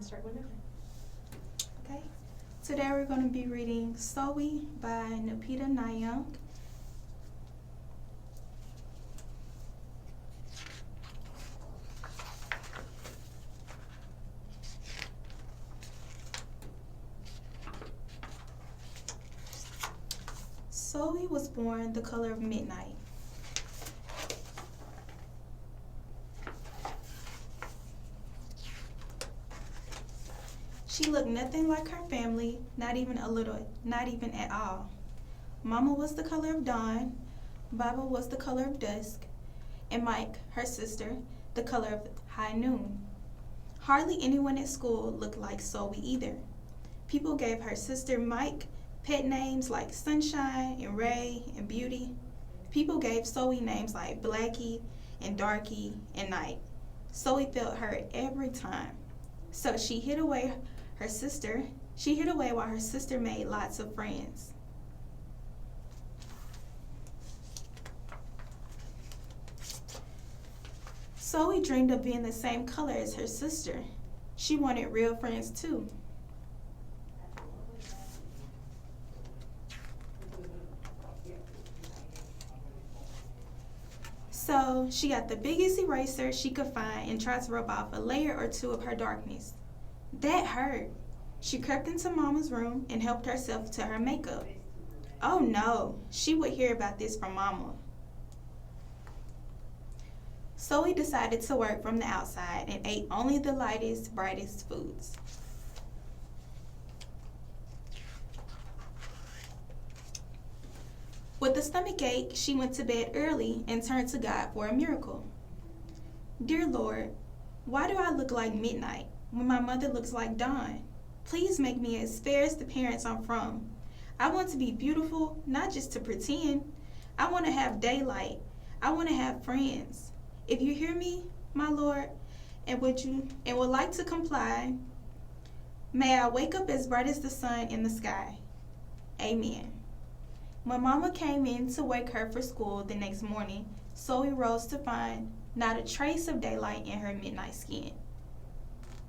Start whenever. Okay. Today we're going to be reading Sulwe by Lupita Nyong'o. Sulwe was born the color of midnight. She looked nothing like her family, not even a little, not even at all. Mama was the color of dawn, Baba was the color of dusk, and Mike, her sister, the color of high noon. Hardly anyone at school looked like Sulwe either. People gave her sister Mike pet names like Sunshine and Ray and Beauty. People gave Sulwe names like Blackie and Darky and Night. Sulwe felt hurt every time. So she hid away while her sister made lots of friends. Sulwe dreamed of being the same color as her sister. She wanted real friends too. So she got the biggest eraser she could find and tried to rub off a layer or two of her darkness. That hurt. She crept into Mama's room and helped herself to her makeup. Oh no, she would hear about this from Mama. Sulwe decided to work from the outside and ate only the lightest, brightest foods. With a stomach ache, she went to bed early and turned to God for a miracle. Dear Lord, why do I look like midnight when my mother looks like dawn? Please make me as fair as the parents I'm from. I want to be beautiful, not just to pretend. I want to have daylight. I want to have friends. If you hear me, my Lord, and would like to comply, may I wake up as bright as the sun in the sky. Amen. When Mama came in to wake her for school the next morning, Sulwe rose to find not a trace of daylight in her midnight skin.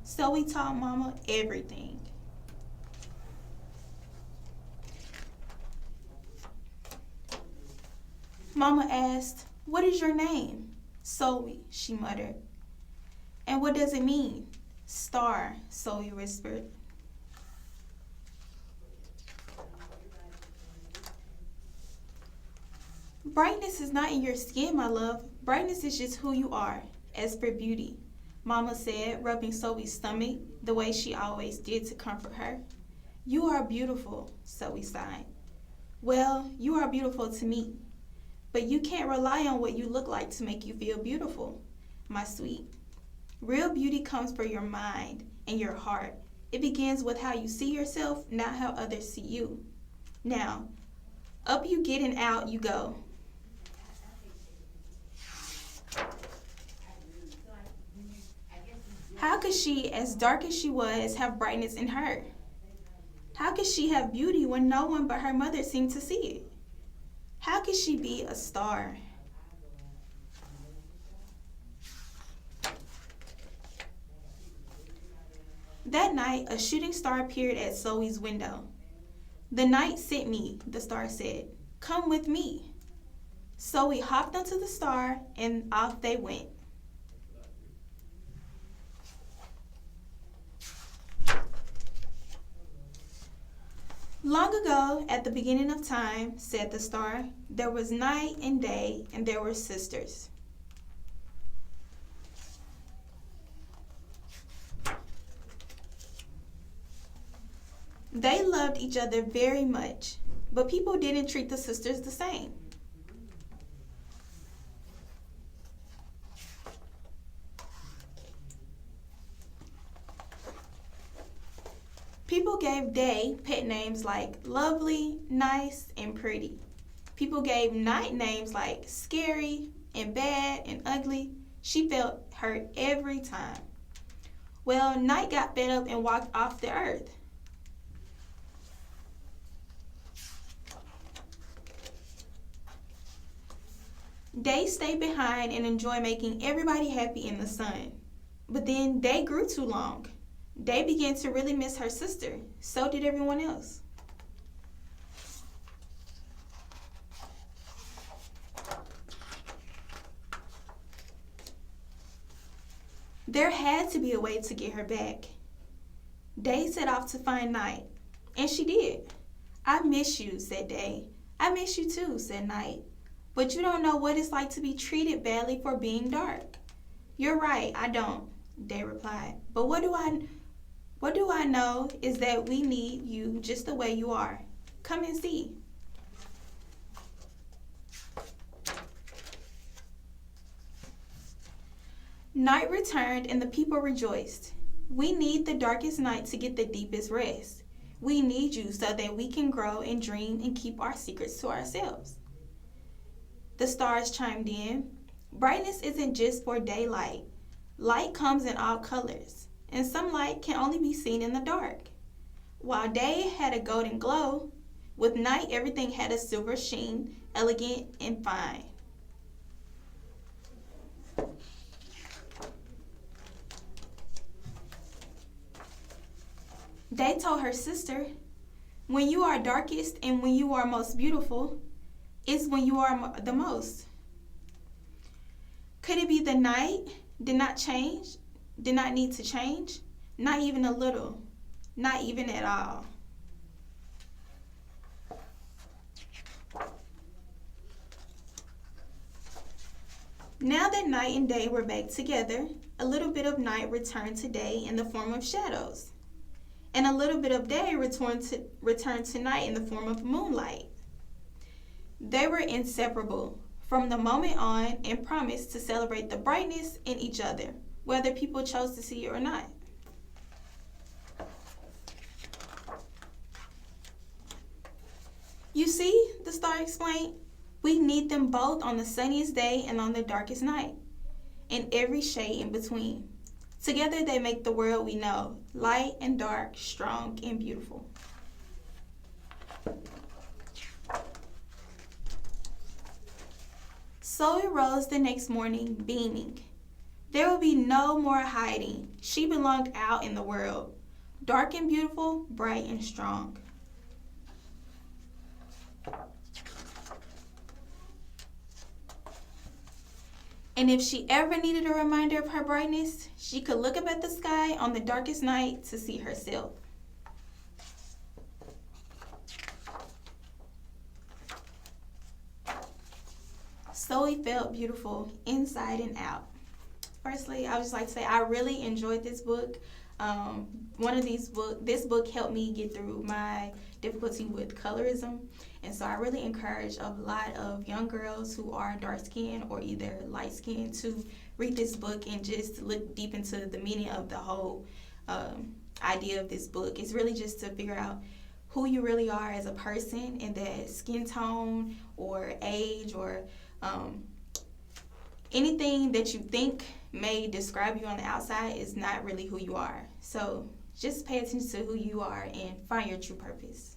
Sulwe taught Mama everything. Mama asked, "What is your name?" "Sulwe," she muttered. "And what does it mean?" "Star," Sulwe whispered. Brightness is not in your skin, my love. Brightness is just who you are. As for beauty, Mama said, rubbing Sulwe's stomach the way she always did to comfort her. You are beautiful, Sulwe sighed. Well, you are beautiful to me. But you can't rely on what you look like to make you feel beautiful, my sweet. Real beauty comes from your mind and your heart. It begins with how you see yourself, not how others see you. Now, up you get and out you go. How could she, as dark as she was, have brightness in her? How could she have beauty when no one but her mother seemed to see it? How could she be a star? That night, a shooting star appeared at Sulwe's window. "The night sent me," the star said. "Come with me." Sulwe hopped onto the star and off they went. Long ago, at the beginning of time, said the star, there was night and day, and there were sisters. They loved each other very much, but people didn't treat the sisters the same. People gave Day pet names like lovely, nice, and pretty. People gave Night names like scary and bad and ugly. She felt hurt every time. Well, Night got fed up and walked off the earth. Day stayed behind and enjoyed making everybody happy in the sun. But then Day grew too long. Day began to really miss her sister. So did everyone else. There had to be a way to get her back. Day set off to find Night, and she did. I miss you, said Day. I miss you too, said Night. But you don't know what it's like to be treated badly for being dark. You're right, I don't, Day replied. But what do I know is that we need you just the way you are. Come and see. Night returned and the people rejoiced. We need the darkest night to get the deepest rest. We need you so that we can grow and dream and keep our secrets to ourselves. The stars chimed in. Brightness isn't just for daylight. Light comes in all colors, and some light can only be seen in the dark. While day had a golden glow, with night everything had a silver sheen, elegant and fine. Day told her sister, when you are darkest and when you are most beautiful, is when you are the most. Could it be the night did not change, did not need to change? Not even a little, not even at all. Now that night and day were back together, a little bit of night returned to day in the form of shadows, and a little bit of day returned to night in the form of moonlight. They were inseparable from the moment on and promised to celebrate the brightness in each other, whether people chose to see it or not. You see, the star explained, we need them both on the sunniest day and on the darkest night, and every shade in between. Together they make the world we know, light and dark, strong and beautiful. Sulwe rose the next morning, beaming. There would be no more hiding. She belonged out in the world, dark and beautiful, bright and strong. And if she ever needed a reminder of her brightness, she could look up at the sky on the darkest night to see herself. Sulwe felt beautiful inside and out. Firstly, I would just like to say I really enjoyed this book. This book helped me get through my difficulty with colorism, and so I really encourage a lot of young girls who are dark skinned or either light skinned to read this book and just look deep into the meaning of the whole idea of this book. It's really just to figure out who you really are as a person, and that skin tone or age or anything that you think may describe you on the outside is not really who you are. So just pay attention to who you are and find your true purpose.